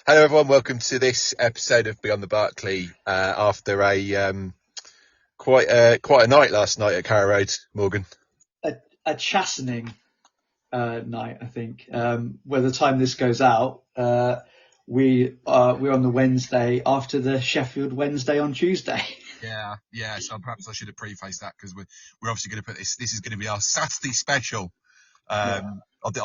Hello, everyone. Welcome to this episode of Beyond the Barclay. After a quite a night last night at Canaries, Morgan. A chastening night, I think. By the time this goes out, we're on the Wednesday after the Sheffield Wednesday on Tuesday. Yeah. So perhaps I should have prefaced that because we're obviously going to put this. This is going to be our Saturday special. I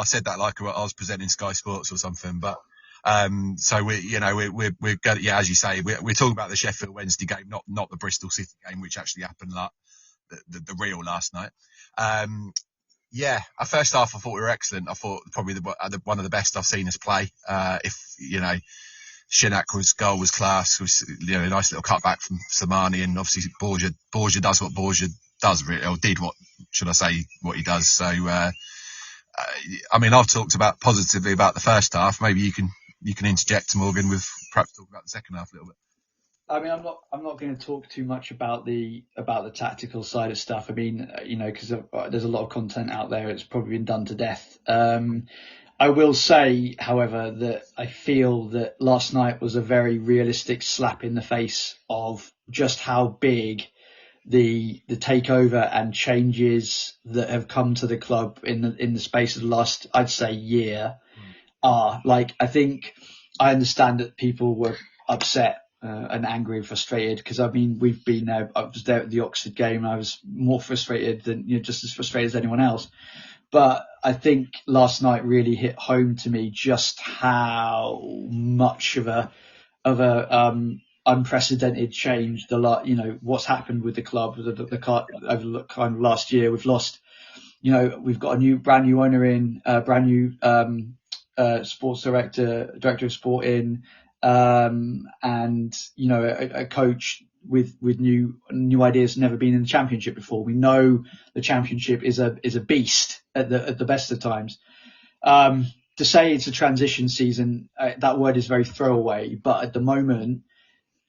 said that like I was presenting Sky Sports or something, but. So we're going, as you say, we're talking about the Sheffield Wednesday game, not the Bristol City game, which actually happened the real last night. First half I thought we were excellent. I thought probably one of the best I've seen us play. Shinak's goal was class. It was, a nice little cutback from Samani, and obviously Borgia does what Borgia does, or did what he does. So, I've talked positively about the first half. Maybe you can interject, Morgan, with perhaps talk about the second half a little bit. I'm not going to talk too much about the tactical side of stuff. Because there's a lot of content out there. It's probably been done to death. I will say, however, that I feel that last night was a very realistic slap in the face of just how big the takeover and changes that have come to the club in the space of the last, I'd say, year are. Like, I think I understand that people were upset and angry and frustrated because we've been there. I was there at the Oxford game. And I was more frustrated than just as frustrated as anyone else. But I think last night really hit home to me just how much of a unprecedented change what's happened with the club over the kind of last year. We've lost, we've got a brand new owner in, brand new sports director of sport in, and a coach with new ideas, never been in the Championship before. We know the Championship is a beast at the best of times. To say it's a transition season, that word is very throwaway, but at the moment,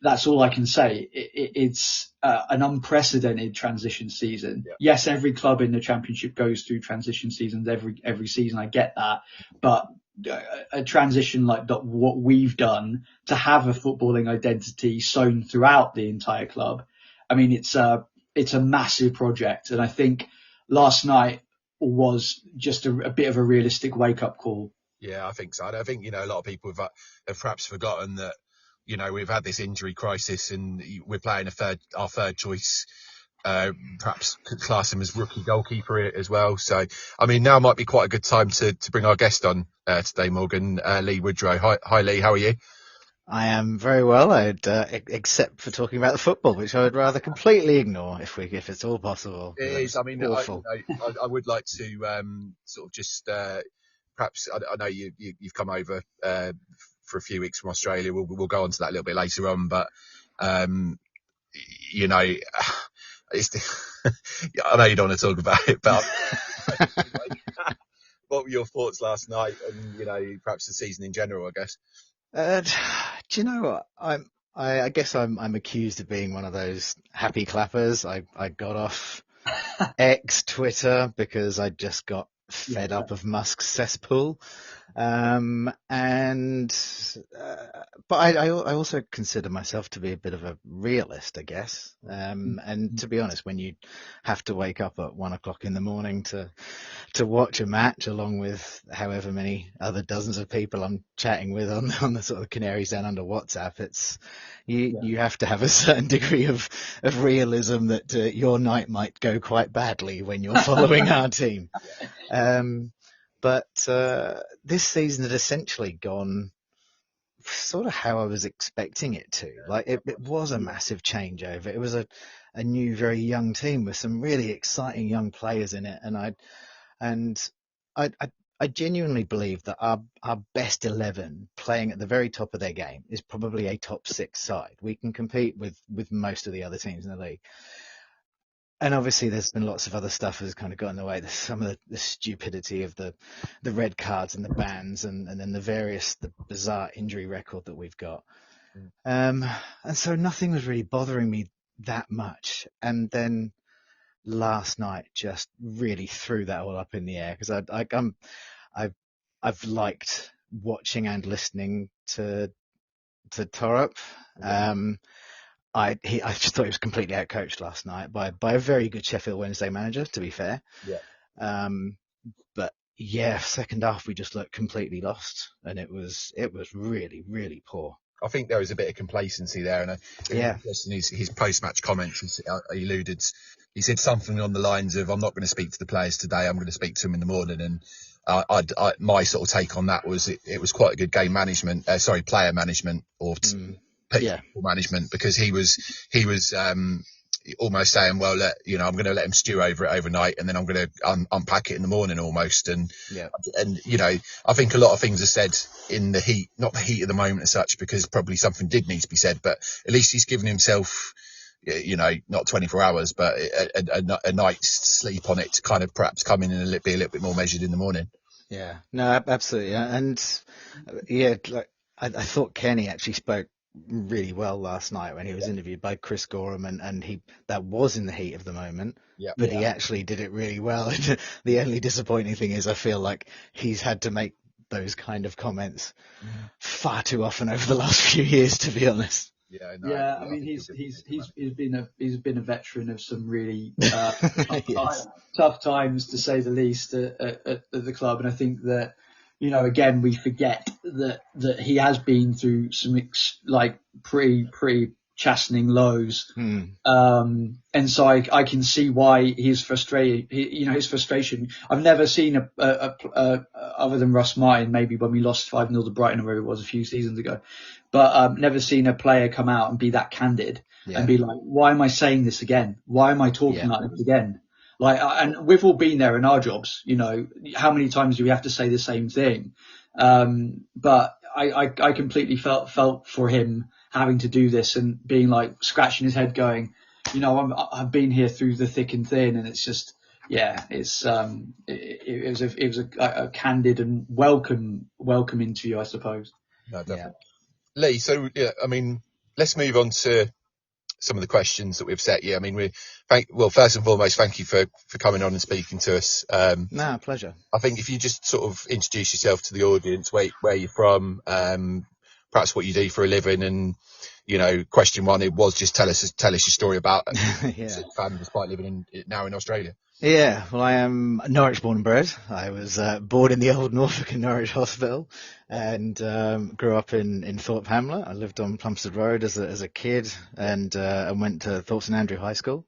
that's all I can say. It's an unprecedented transition season. Yeah. Yes, every club in the Championship goes through transition seasons every season. I get that, but a transition like what we've done to have a footballing identity sown throughout the entire club. It's a massive project, and I think last night was just a bit of a realistic wake up call. Yeah, I think so. I think a lot of people have perhaps forgotten that we've had this injury crisis, and we're playing our third choice. Perhaps could class him as rookie goalkeeper as well. So, now might be quite a good time to bring our guest on today, Morgan, Leigh Woodrow. Hi, Leigh. How are you? I am very well, except for talking about the football, which I would rather completely ignore if it's all possible. It is. Awful. I would like to sort of just perhaps I know you've come over for a few weeks from Australia. We'll go on to that a little bit later on, but I know you don't want to talk about it, but what were your thoughts last night and, perhaps the season in general, I guess? Do you know what? I guess I'm accused of being one of those happy clappers. I got off X Twitter because I just got fed up of Musk's cesspool. But I also consider myself to be a bit of a realist, I guess. And to be honest, when you have to wake up at 1 o'clock in the morning to watch a match along with however many other dozens of people I'm chatting with on the sort of Canaries down under WhatsApp, you have to have a certain degree of realism that your night might go quite badly when you're following our team. But this season had essentially gone sort of how I was expecting it to. Like it was a massive changeover. It was a new, very young team with some really exciting young players in it, and I genuinely believe that our best 11 playing at the very top of their game is probably a top 6 side. We can compete with most of the other teams in the league. And obviously there's been lots of other stuff that's kind of got in the way. There's some of the stupidity of the red cards and the bans and then the bizarre injury record that we've got. And so nothing was really bothering me that much. And then last night just really threw that all up in the air because I've liked watching and listening to Torup. I just thought he was completely outcoached last night by a very good Sheffield Wednesday manager, to be fair. Yeah. But yeah, second half we just looked completely lost, and it was really, really poor. I think there was a bit of complacency there, and in his post-match comments, he alluded. He said something on the lines of, "I'm not going to speak to the players today. I'm going to speak to them in the morning." And my sort of take on that was it was quite a good player management, or people management, because he was almost saying, well, I'm going to let him stew over it overnight, and then I'm going to unpack it in the morning almost. And I think a lot of things are said in the heat, not the heat of the moment as such, because probably something did need to be said, but at least he's given himself, not 24 hours, but a night's sleep on it to kind of perhaps come in and be a little bit more measured in the morning. Yeah, no, absolutely. And I thought Kenny actually spoke really well last night when he was interviewed by Chris Gorham, and that was in the heat of the moment, but he actually did it really well. And the only disappointing thing is I feel like he's had to make those kind of comments far too often over the last few years, to be honest. I mean, he's been a veteran of some really tough times, to say the least, at the club. And I think that, again, we forget that he has been through some pretty chastening lows. And so I can see why he's frustrated. His frustration. I've never seen a other than Russ Martin, maybe when we lost 5-0 to Brighton, or wherever it was a few seasons ago. But never seen a player come out and be that candid and be like, why am I saying this again? Why am I talking like this again? And we've all been there in our jobs, how many times do we have to say the same thing? But I completely felt for him having to do this and being like scratching his head going, I've been here through the thick and thin, and it's just, it was a candid and welcome interview, I suppose. No, definitely. Leigh, so I mean, let's move on to some of the questions that we've set. I mean, first and foremost, thank you for coming on and speaking to us. No, pleasure. I think if you just sort of introduce yourself to the audience, where you're from, perhaps what you do for a living, and question one, it was just tell us your story about fan despite living now in Australia. Yeah, well, I am Norwich born and bred. I was born in the old Norfolk and Norwich Hospital, and grew up in Thorpe Hamlet. I lived on Plumstead Road as a kid, and went to Thorpe St Andrew High School,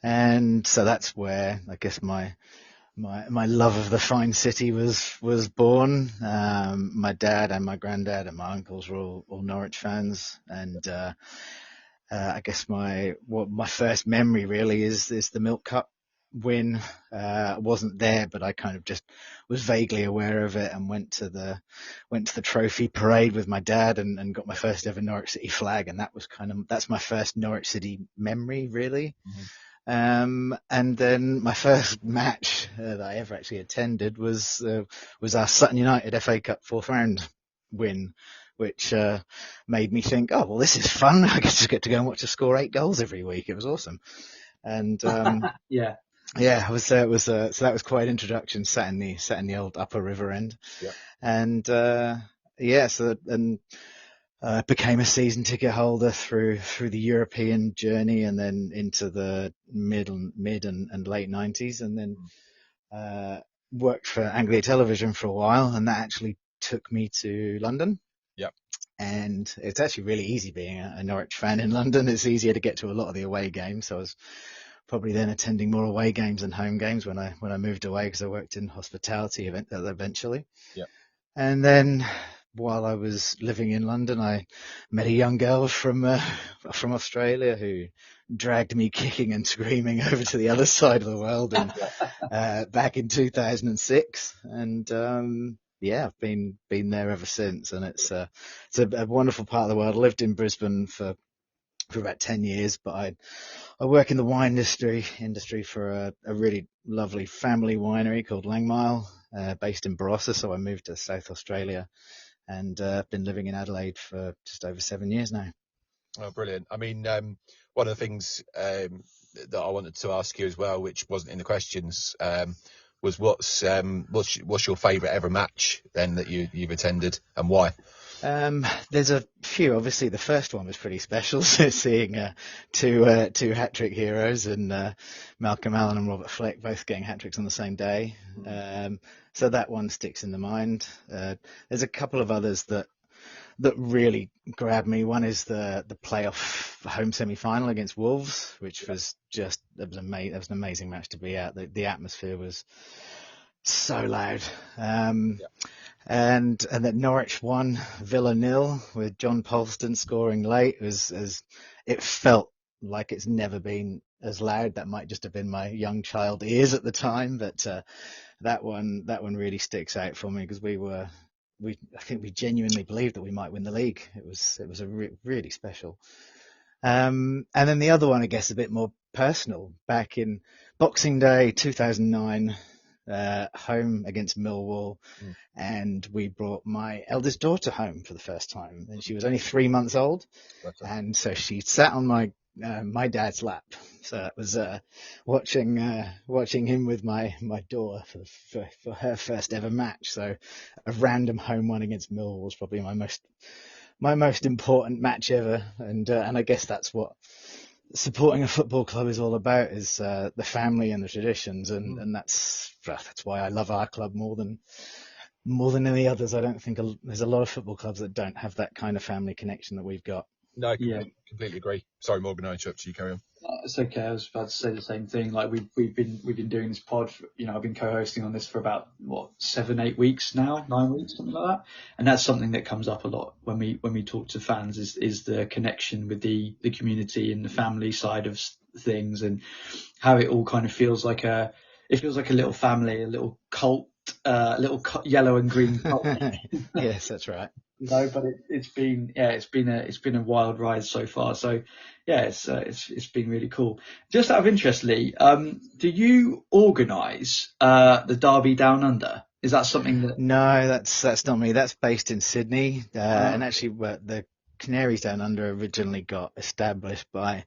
and so that's where I guess my love of the fine city was born. My dad and my granddad and my uncles were all Norwich fans, and I guess my first memory really is the Milk Cup win. I wasn't there, but I kind of just was vaguely aware of it, and went to the trophy parade with my dad, and got my first ever Norwich City flag, and that's my first Norwich City memory really. And then my first match that I ever actually attended was our Sutton United FA Cup fourth round win, which made me think, oh well, this is fun. I just get to go and watch us score 8 goals every week. It was awesome. And it was so that was quite an introduction. Sat in the old Upper River End, and became a season ticket holder through the European journey, and then into the mid and late 90s, and then worked for Anglia Television for a while, and that actually took me to London. And it's actually really easy being a Norwich fan in London. It's easier to get to a lot of the away games, so I was probably then attending more away games than home games when I moved away, because I worked in hospitality eventually. And then while I was living in London, I met a young girl from Australia who dragged me kicking and screaming over to the other side of the world, and back in 2006. And I've been there ever since, and it's a wonderful part of the world. I lived in Brisbane for about 10 years, but I work in the wine industry for a really lovely family winery called Langmile, based in Barossa. So I moved to South Australia, and been living in Adelaide for just over 7 years now. Oh, brilliant. I mean, one of the things that I wanted to ask you as well, which wasn't in the questions, was what's your favourite ever match then that you've attended, and why? There's a few. Obviously, the first one was pretty special, so seeing two hat-trick heroes, and Malcolm Allen and Robert Fleck both getting hat-tricks on the same day. So that one sticks in the mind. There's a couple of others that really grabbed me. One is the playoff home semi-final against Wolves, which was just that was amazing. That was an amazing match to be at. The atmosphere was so loud. And then Norwich won, Villa 0 with John Polston scoring late. It felt like it's never been as loud. That might just have been my young child ears at the time, but that one really sticks out for me because I think we genuinely believed that we might win the league. It was really special. And then the other one, I guess, a bit more personal. Back in Boxing Day 2009. Home against Millwall, and we brought my eldest daughter home for the first time, and she was only 3 months old, and so she sat on my dad's lap. So it was watching him with my daughter for her first ever match. So a random home one against Millwall was probably my most important match ever, and I guess that's what supporting a football club is all about, is the family and the traditions, and that's why I love our club more than any others. I don't think there's a lot of football clubs that don't have that kind of family connection that we've got. No, I completely agree. Sorry, Morgan, I interrupted you. Carry on. It's okay. I was about to say the same thing. Like we've been doing this pod. I've been co-hosting on this for about 7-8 weeks now, 9 weeks, something like that. And that's something that comes up a lot when we talk to fans is the connection with the community and the family side of things, and how it all kind of feels like a little family, a little cult, yellow and green cult. Yes, that's right. But it's been a wild ride so far. So yeah, it's been really cool. Just out of interest, Leigh, do you organise the Derby Down Under? Is that something that? No, that's not me. That's based in Sydney, and actually, the Canaries Down Under originally got established by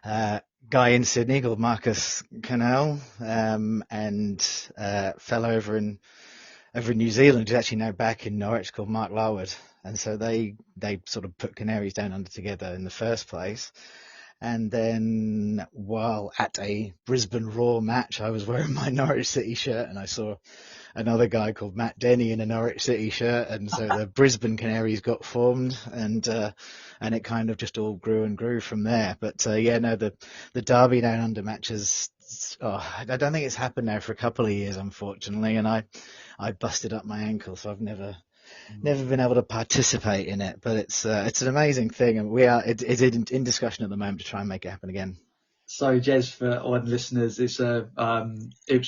a guy in Sydney called Marcus Canal, and fellow over in New Zealand, who's actually now back in Norwich, called Mark Larwood. And so they sort of put Canaries Down Under together in the first place. And then while at a Brisbane Roar match, I was wearing my Norwich City shirt, and I saw another guy called Matt Denny in a Norwich City shirt. And so the Brisbane Canaries got formed, and it kind of just all grew and grew from there. But the Derby Down Under matches, I don't think it's happened now for a couple of years, unfortunately, and I busted up my ankle, so I've never been able to participate in it. But it's an amazing thing, and it's in discussion at the moment to try and make it happen again. So, Jez, for all the listeners, it's a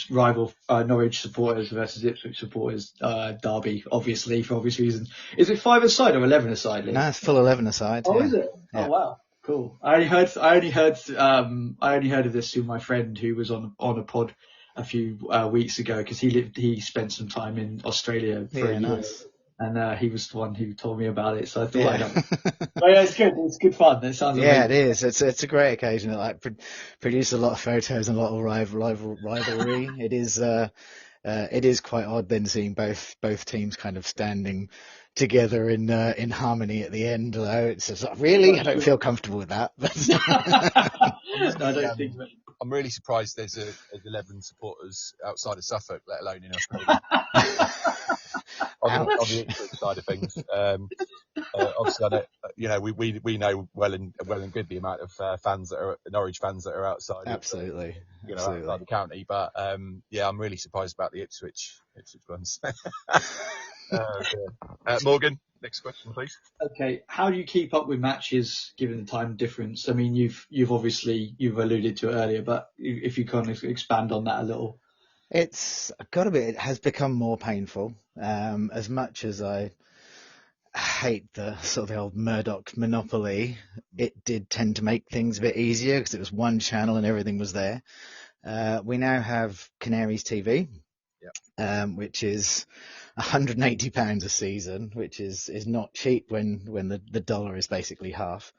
rival Norwich supporters versus Ipswich supporters derby, obviously, for obvious reasons. Is it 5-a-side or 11-a-side, Leigh? No, it's full 11-a-side. Oh, yeah. Is it? Yeah. Oh, wow. Cool. I only heard of this through my friend who was on a pod a few weeks ago, because he spent some time in Australia for a year. Nice. And he was the one who told me about it, so I thought I'd But yeah, it's good. It's good fun. It sounds amazing. It is. It's a great occasion. It produces a lot of photos and a lot of rivalry. It is quite odd then seeing both teams kind of standing together in harmony at the end. Though it's just like, really, I don't feel comfortable with that. No, I don't think so. I'm really surprised there's 11 supporters outside of Suffolk, let alone in Australia. on the Ipswich side of things, obviously, we know well and good the amount of Norwich fans that are outside. Absolutely, outside the county. But I'm really surprised about the Ipswich ones. Morgan, next question, please. Okay, how do you keep up with matches given the time difference? I mean, you've alluded to it earlier, but if you kind of expand on that a little. It's got to be. It has become more painful. As much as I hate the sort of the old Murdoch monopoly, it did tend to make things a bit easier because it was one channel and everything was there. We now have Canaries TV, which is £180 a season, which is not cheap when the dollar is basically half.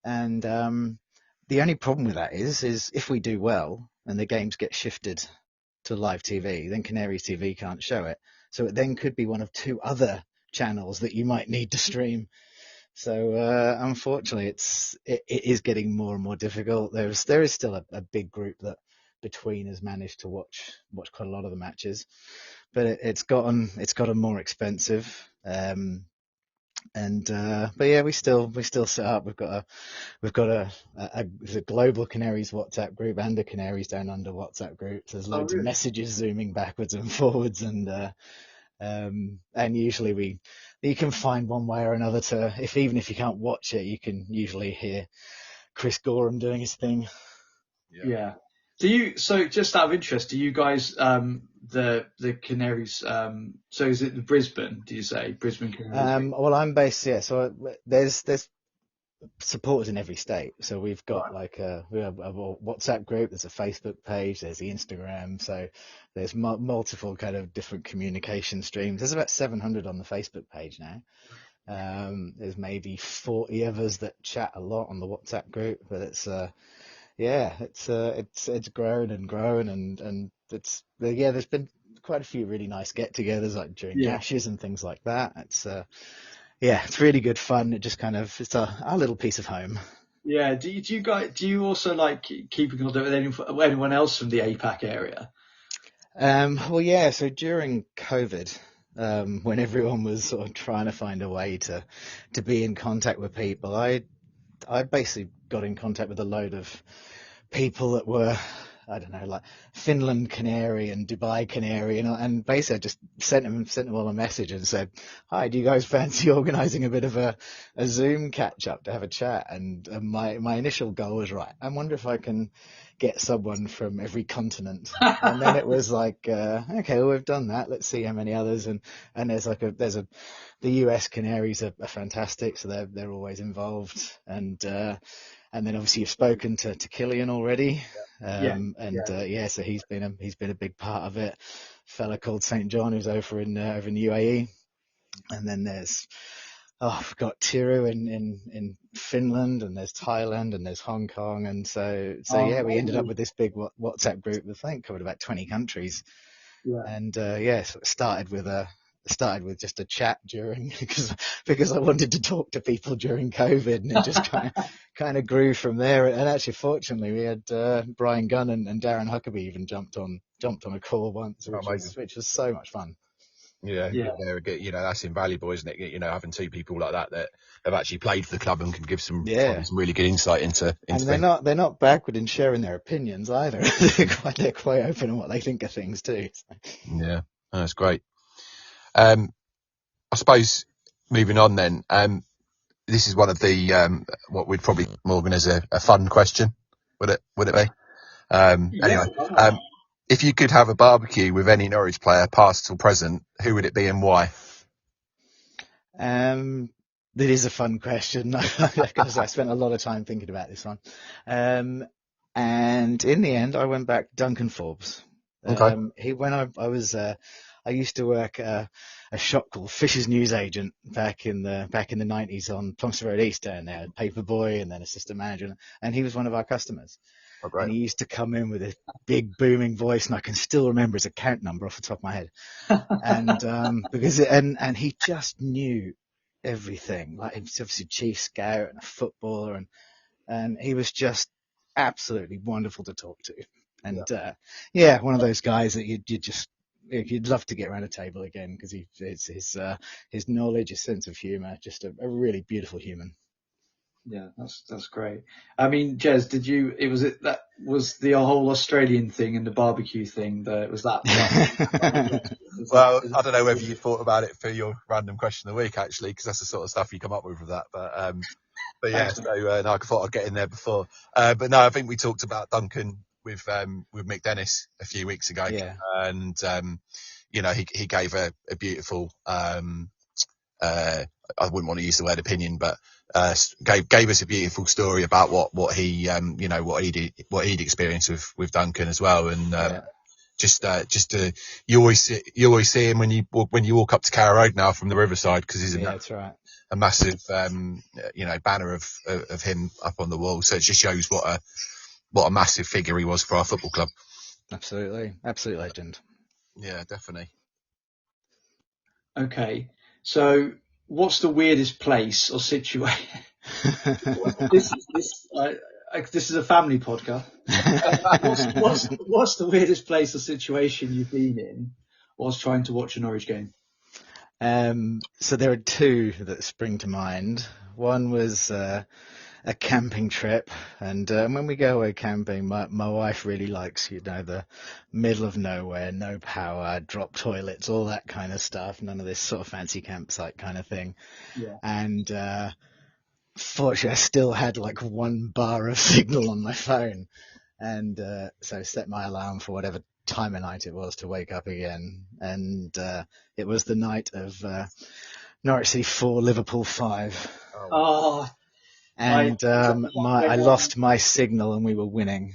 And the only problem with that is if we do well and the games get shifted to live TV, then Canaries TV can't show it. So it then could be one of two other channels that you might need to stream. So unfortunately, it is getting more and more difficult. There is still a big group that between has managed to watch quite a lot of the matches, but it's gotten more expensive. But yeah, we still set up. We've got a global Canaries WhatsApp group and a Canaries Down Under WhatsApp group. There's loads of messages zooming backwards and forwards, and usually you can find one way or another to, even if you can't watch it, you can usually hear Chris Gorham doing his thing. Yeah. So just out of interest, do you guys, the Canaries, so is it the Brisbane, do you say? Brisbane Canaries? Well, I'm based, so there's supporters in every state. So we've got we have a WhatsApp group, there's a Facebook page, there's the Instagram. So there's multiple kind of different communication streams. There's about 700 on the Facebook page now. There's maybe 40 of us that chat a lot on the WhatsApp group, but it's grown and grown, and there's been quite a few really nice get-togethers like during Ashes and things like that. It's really good fun. It just kind of, it's our little piece of home. Yeah. Do you also like keeping in contact with anyone else from the APAC area? Well, yeah. So during COVID, when everyone was sort of trying to find a way to be in contact with people, I basically got in contact with a load of people that were, I don't know, like Finland Canary and Dubai Canary, and basically I just sent them all a message and said, hi, do you guys fancy organising a bit of a Zoom catch up to have a chat? And my initial goal was, right, I wonder if I can get someone from every continent. And then it was like, okay, well, we've done that. Let's see how many others. And the US Canaries are fantastic, so they're always involved. And then obviously you've spoken to Killian already. So he's been a big part of it. A fella called St. John who's over in the UAE. And then we've got Tiru in Finland, and there's Thailand, and there's Hong Kong. And so we ended up with this big WhatsApp group that I think covered about 20 countries. Yeah. And so it started with just a chat during, because I wanted to talk to people during COVID, and it just kind of grew from there. And actually, fortunately, we had Brian Gunn and Darren Huckabee even jumped on a call once, which was so much fun. Yeah. That's invaluable, isn't it? Having two people like that have actually played for the club and can give some really good insight into. And they're not backward in sharing their opinions either. they're quite open on what they think of things too. So. Yeah, that's great. I suppose moving on then, this is one of the what we'd probably organise a fun question. Would it be? Anyway, if you could have a barbecue with any Norwich player, past or present, who would it be and why? That is a fun question. Because I spent a lot of time thinking about this one. And in the end, I went back to Duncan Forbes. Okay. When I used to work a shop called Fisher's Newsagent back in the 90s on Plumstead Road East down there, paperboy and then assistant manager, and he was one of our customers. Oh, great. And he used to come in with a big booming voice, and I can still remember his account number off the top of my head. And and he just knew everything. Like, he was obviously chief scout and a footballer, and he was just absolutely wonderful to talk to. And one of those guys that you'd love to get around a table again, because his knowledge, his sense of humour, just a really beautiful human. Yeah, that's great. I mean, Jez, that was the whole Australian thing and the barbecue thing was that? Well, I don't know whether you thought about it for your random question of the week, actually, because that's the sort of stuff you come up with that. But yeah, so I thought I'd get in there before. But no, I think we talked about Duncan with Mick Dennis a few weeks ago. Yeah. And he gave a beautiful I wouldn't want to use the word opinion, but gave us a beautiful story about what he'd experienced with Duncan as well. And you always see him when you walk up to Canary Road now from the Riverside, because he's that's right. a massive banner of him up on the wall. So it just shows what a massive figure he was for our football club. Absolutely, absolute legend. Yeah, definitely. Okay. So, what's the weirdest place or situation? This is a family podcast. What's the weirdest place or situation you've been in whilst trying to watch a Norwich game? So there are two that spring to mind. One was a camping trip, and when we go away camping, my wife really likes, the middle of nowhere, no power, drop toilets, all that kind of stuff. None of this sort of fancy campsite kind of thing. Yeah. And fortunately, I still had like 1 bar of signal on my phone, and so I set my alarm for whatever time of night it was to wake up again, and it was the night of Norwich City 4, Liverpool 5. Oh, and I lost my signal and we were winning,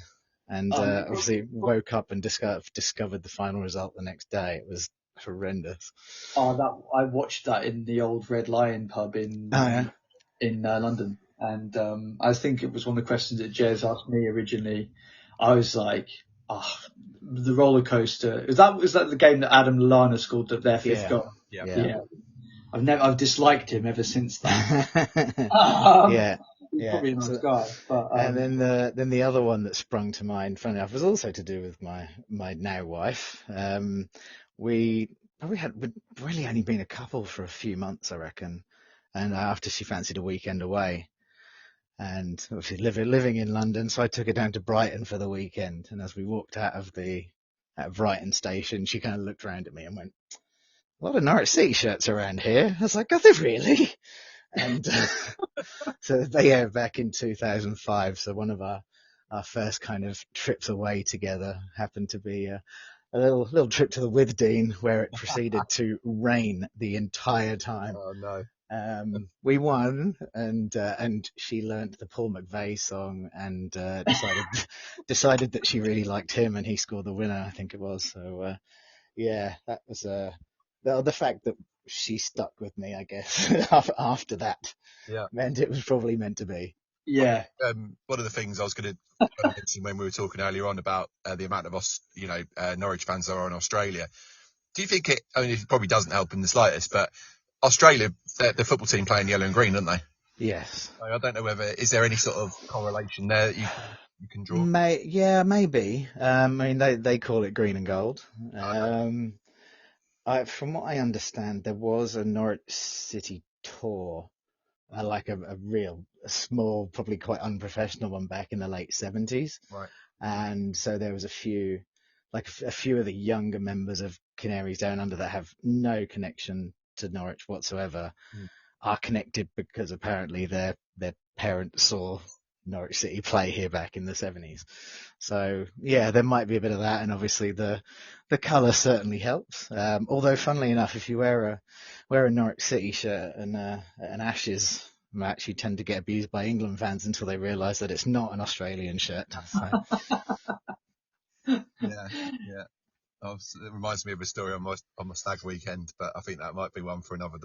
and obviously woke up and discovered the final result the next day. It was horrendous. I watched that in the old Red Lion pub in London, and I think it was one of the questions that Jez asked me originally. I was like, the roller coaster. Was that the game that Adam Lallana scored their fifth goal? Yeah. I've disliked him ever since that. He's probably a nice guy. But, and then the other one that sprung to mind, funny enough, was also to do with my now wife. We'd really only been a couple for a few months, I reckon, and after she fancied a weekend away. And obviously living in London, so I took her down to Brighton for the weekend. And as we walked out of Brighton station, she kind of looked around at me and went, "A lot of Norwich City shirts around here." I was like, "Are they really?" And so back in 2005. So one of our first kind of trips away together happened to be a little trip to the Withdean, where it proceeded to rain the entire time. Oh no. We won, and she learnt the Paul McVeigh song, and decided that she really liked him, and he scored the winner, I think it was. So that was the fact that she stuck with me, I guess. After that, meant it was probably meant to be. Yeah. One of the things I was going to mention when we were talking earlier on about the amount of Norwich fans there are in Australia. Do you think it probably doesn't help in the slightest, but Australia, the football team play in yellow and green, don't they? Yes. I don't know is there any sort of correlation there that you can draw? Maybe. I mean, they call it green and gold. From what I understand, there was a Norwich City tour, like a small, probably quite unprofessional one back in the late 70s. Right. And so there was a few of the younger members of Canaries down under that have no connection to Norwich whatsoever, are connected because apparently their parents saw Norwich City play here back in the 70s. So there might be a bit of that, and obviously the colour certainly helps. Although, funnily enough, if you wear a Norwich City shirt and an Ashes match, you tend to get abused by England fans until they realise that it's not an Australian shirt. So. Yeah. It reminds me of a story on my stag weekend, but I think that might be one for another.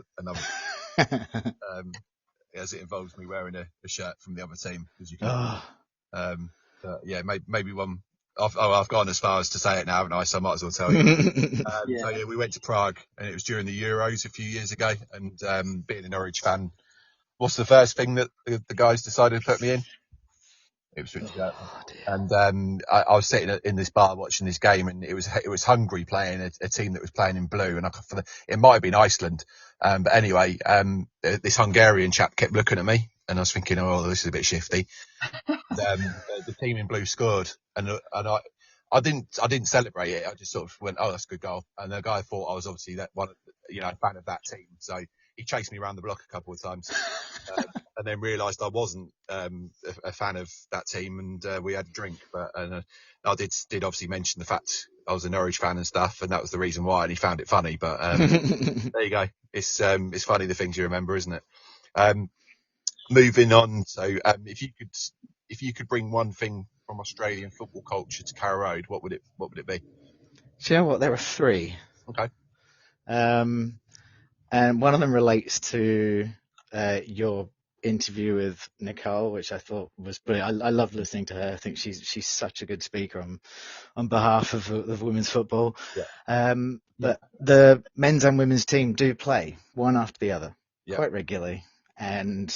As it involves me wearing a shirt from the other team, as you can. Maybe one. I've gone as far as to say it now, haven't I? So I might as well tell you. So we went to Prague, and it was during the Euros a few years ago. And being a Norwich fan, what's the first thing that the guys decided to put me in? It was Richard Gertman. And I was sitting in this bar watching this game, and it was Hungary playing a team that was playing in blue, and it might have been Iceland. But anyway, this Hungarian chap kept looking at me, and I was thinking, oh, this is a bit shifty. The team in blue scored, and I didn't celebrate it. I just sort of went, oh, that's a good goal. And the guy thought I was obviously that one, a fan of that team. So he chased me around the block a couple of times. And then realised I wasn't a fan of that team, and we had a drink. But I did obviously mention the fact I was a Norwich fan and stuff, and that was the reason why. And he found it funny. But there you go. It's funny the things you remember, isn't it? Moving on. So if you could bring one thing from Australian football culture to Carrow Road, what would it be? Do you know what? There are 3. Okay. And one of them relates to your interview with Nicole, which I thought was brilliant. I love listening to her. I think she's such a good speaker on behalf of women's football. But the men's and women's team do play one after the other quite regularly, and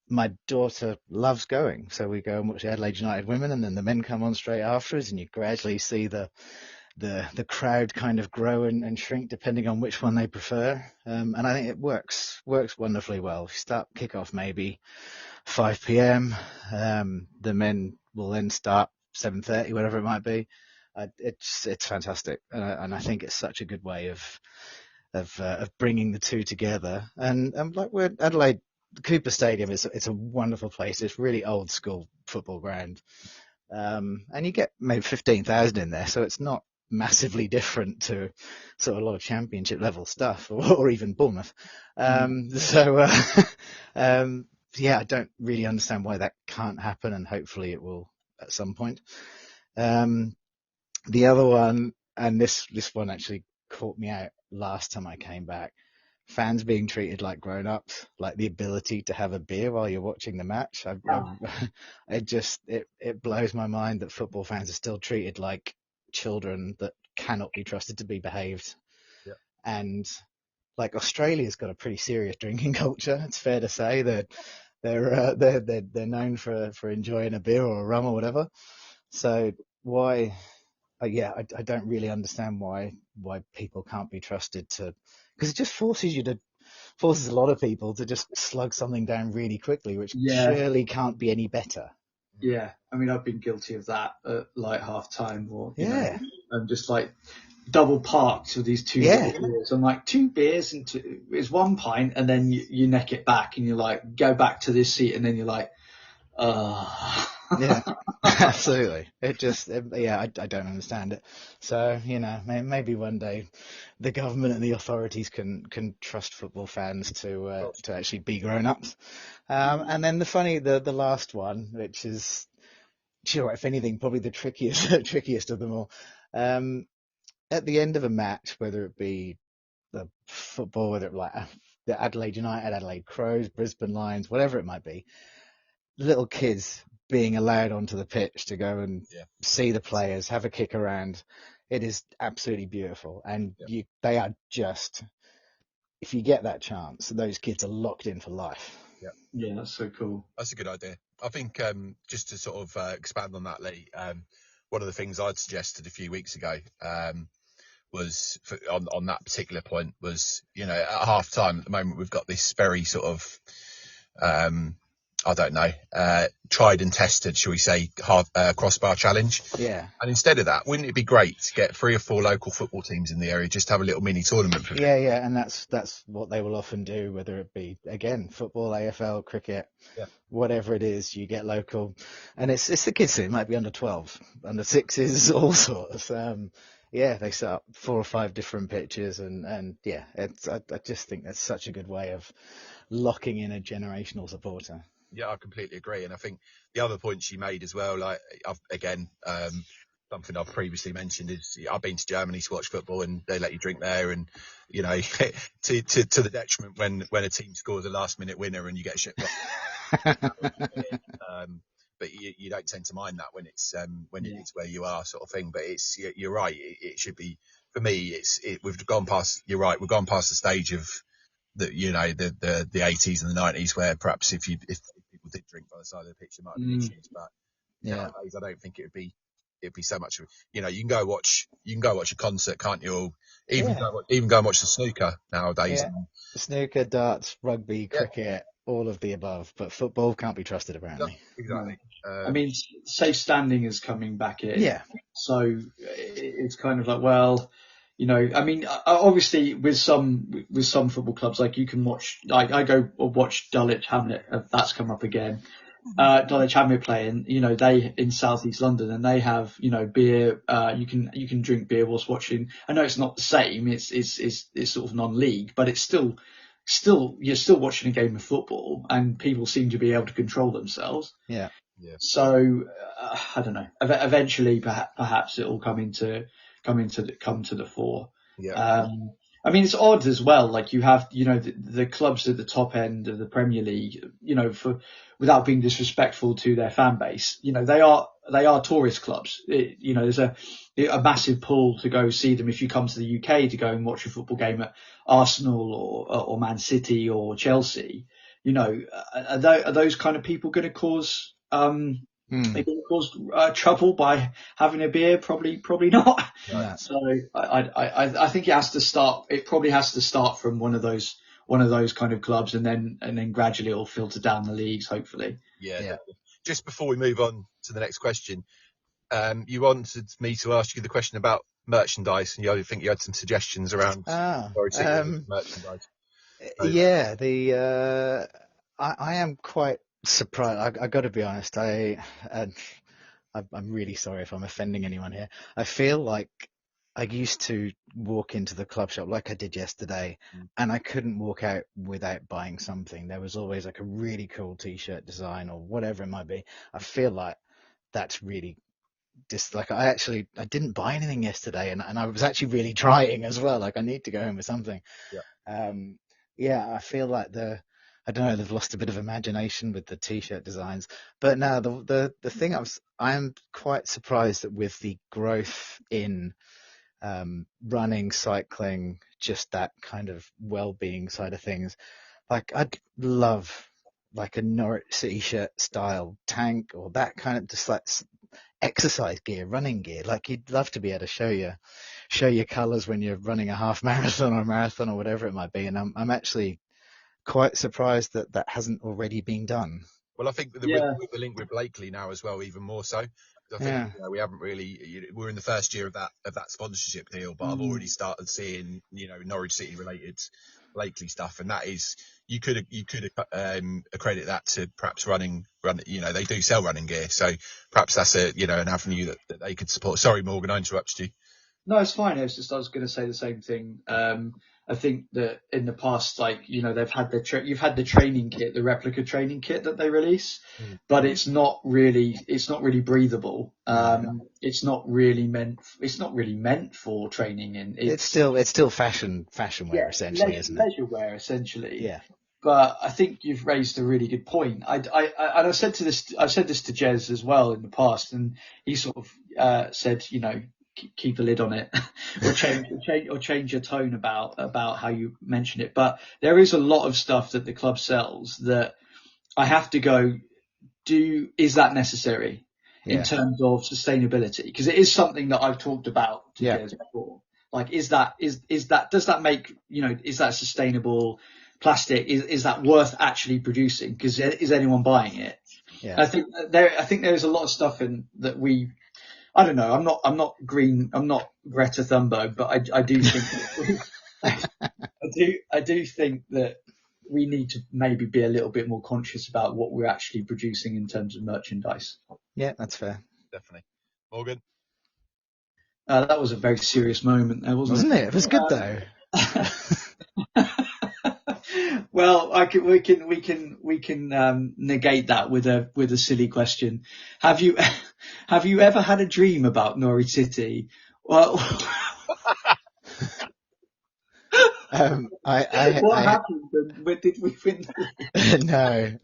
my daughter loves going. So we go and watch the Adelaide United women, and then the men come on straight afterwards, and you gradually see the crowd kind of grow and shrink depending on which one they prefer. And I think it works wonderfully well. Start kickoff maybe 5 p.m. The men will then start 7:30, whatever it might be. It's fantastic, and I think it's such a good way of bringing the two together. And like we're Adelaide. Cooper Stadium it's a wonderful place. It's really old school football ground, and you get maybe 15,000 in there, so it's not massively different to sort of a lot of championship level stuff, or even Bournemouth. I don't really understand why that can't happen, and hopefully it will at some point. The other one, and this one actually caught me out last time I came back. Fans being treated like grown-ups, like the ability to have a beer while you're watching the match. It blows my mind that football fans are still treated like children that cannot be trusted to be behaved. Yeah. And like Australia's got a pretty serious drinking culture. It's fair to say that they're known for enjoying a beer or a rum or whatever. So why? I don't really understand why people can't be trusted to, because it just forces a lot of people to just slug something down really quickly, which surely can't be any better. Yeah, I mean, I've been guilty of that at like half time, or you know, I'm just like double parked with these two beers. I'm like, 2 beers and it's 1 pint, and then you neck it back, and you're like, go back to this seat, and then you're like, Yeah, absolutely. I don't understand it. So, maybe one day the government and the authorities can trust football fans to actually be grown-ups. And then the last one, which is, if anything, probably the trickiest of them all. At the end of a match, whether it be the football, whether it be like the Adelaide United, Adelaide Crows, Brisbane Lions, whatever it might be, little kids being allowed onto the pitch to go and see the players, have a kick around. It is absolutely beautiful. And they are just, if you get that chance, those kids are locked in for life. Yeah, that's so cool. That's a good idea. I think just to sort of expand on that, Leigh, one of the things I'd suggested a few weeks ago was on that particular point was, at half time at the moment, we've got this very sort of, I don't know, tried and tested, shall we say, crossbar challenge. Yeah. And instead of that, wouldn't it be great to get 3 or 4 local football teams in the area, just to have a little mini tournament for them? Yeah, and that's what they will often do, whether it be, again, football, AFL, cricket, whatever it is, you get local. And it's the kids who might be under 12, under 6s, all sorts. They set up 4 or 5 different pitches, and I just think that's such a good way of locking in a generational supporter. Yeah, I completely agree. And I think the other point she made as well, like, something I've previously mentioned is I've been to Germany to watch football, and they let you drink there, and, to the detriment when a team scores a last minute winner and you get shit. But you don't tend to mind that when it's where you are, sort of thing. But you're right. It should be, for me. We've gone past. You're right. We've gone past the stage of the 80s and the 90s where perhaps if people did drink by the side of the pitch, there might be issues. But nowadays, I don't think it'd be so much. You can go watch a concert, can't you? Or even go and watch the snooker nowadays. Yeah. Snooker, darts, rugby, cricket, all of the above. But football can't be trusted, apparently. Exactly. I mean, safe standing is coming back in. Yeah. So it's kind of like, well, I mean, obviously with some football clubs, like you can watch, like I go watch Dulwich Hamlet, that's come up again. Dulwich Hamlet playing, they in Southeast London, and they have, beer, you can drink beer whilst watching. I know it's not the same, it's sort of non-league, but it's still you're still watching a game of football, and people seem to be able to control themselves. Yeah. So I don't know. Eventually, perhaps it will come to the fore. Yeah. I mean, it's odd as well. Like you have, the clubs at the top end of the Premier League, without being disrespectful to their fan base, they are tourist clubs. There's a massive pull to go see them if you come to the UK to go and watch a football game at Arsenal or Man City or Chelsea. Are those kind of people going to cause they're going to cause trouble by having a beer? Probably not. No. So I think it has to start. It probably has to start from one of those kind of clubs, and then gradually it'll filter down the leagues, hopefully. Yeah. Just before we move on to the next question, you wanted me to ask you the question about merchandise, and I think you had some suggestions around merchandise. Yeah, I am quite surprised. I got to be honest. I'm really sorry if I'm offending anyone here. I feel like I used to walk into the club shop like I did yesterday, and I couldn't walk out without buying something. There was always like a really cool T-shirt design or whatever it might be. I feel like that's really just like I didn't buy anything yesterday, and I was actually really trying as well. Like I need to go home with something. I feel like I don't know, they've lost a bit of imagination with the T-shirt designs. But now the thing I am quite surprised that with the growth in running, cycling, just that kind of well-being side of things. Like I'd love like a Norwich City shirt style tank or that kind of just like exercise gear, running gear. Like you'd love to be able to show your colours when you're running a half marathon or a marathon or whatever it might be. And I'm actually quite surprised that hasn't already been done. Well, I think with the link with Blakely now as well, even more so. I think we haven't really. We're in the first year of that sponsorship deal, but I've already started seeing Norwich City related Blakely stuff, and that is you could accredit that to perhaps running. They do sell running gear, so perhaps that's an avenue that they could support. Sorry, Morgan, I interrupted you. No, it's fine. I was going to say the same thing. I think that in the past, they've had you've had the training kit, the replica training kit that they release, but it's not really breathable. It's not really meant for training, and it's still fashion wear essentially, isn't it? Leisure wear essentially. Yeah. But I think you've raised a really good point. I've said this to Jez as well in the past, and he sort of said, keep a lid on it or change your tone about how you mention it. But there is a lot of stuff that the club sells that I have to go, is that necessary in terms of sustainability? Because it is something that I've talked about to Jez before. Like, does that make, is that sustainable plastic? Is that worth actually producing? Because is anyone buying it? Yeah. I think there's a lot of stuff in that I don't know. I'm not green. I'm not Greta Thunberg, but I do think I do think that we need to maybe be a little bit more conscious about what we're actually producing in terms of merchandise. Yeah, that's fair. Definitely. Morgan. That was a very serious moment there, wasn't it? It was good though. Well, we can negate that with a silly question. Have you ever had a dream about Norwich City? Well, what happened? When did we win? No,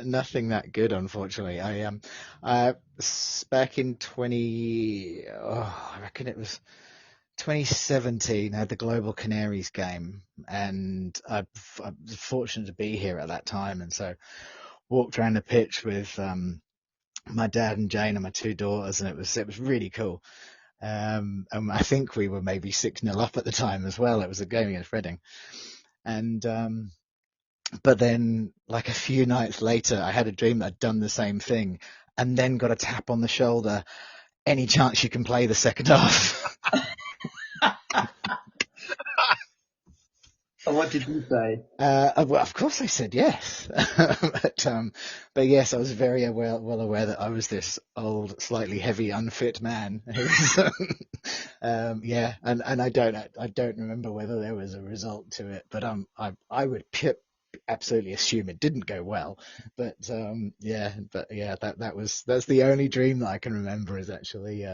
nothing that good, unfortunately. Back in I reckon it was 2017, I had the Global Canaries game, and I was fortunate to be here at that time, and so walked around the pitch with my dad and Jane and my two daughters, and it was really cool. And I think we were maybe 6-0 up at the time as well. It was a game against Reading, and but then like a few nights later, I had a dream that I'd done the same thing, and then got a tap on the shoulder. Any chance you can play the second half? What did you say? Well, of course I said yes. But yes, I was very well aware that I was this old, slightly heavy, unfit man. And I don't remember whether there was a result to it, but I would absolutely assume it didn't go well. But that's the only dream that I can remember is actually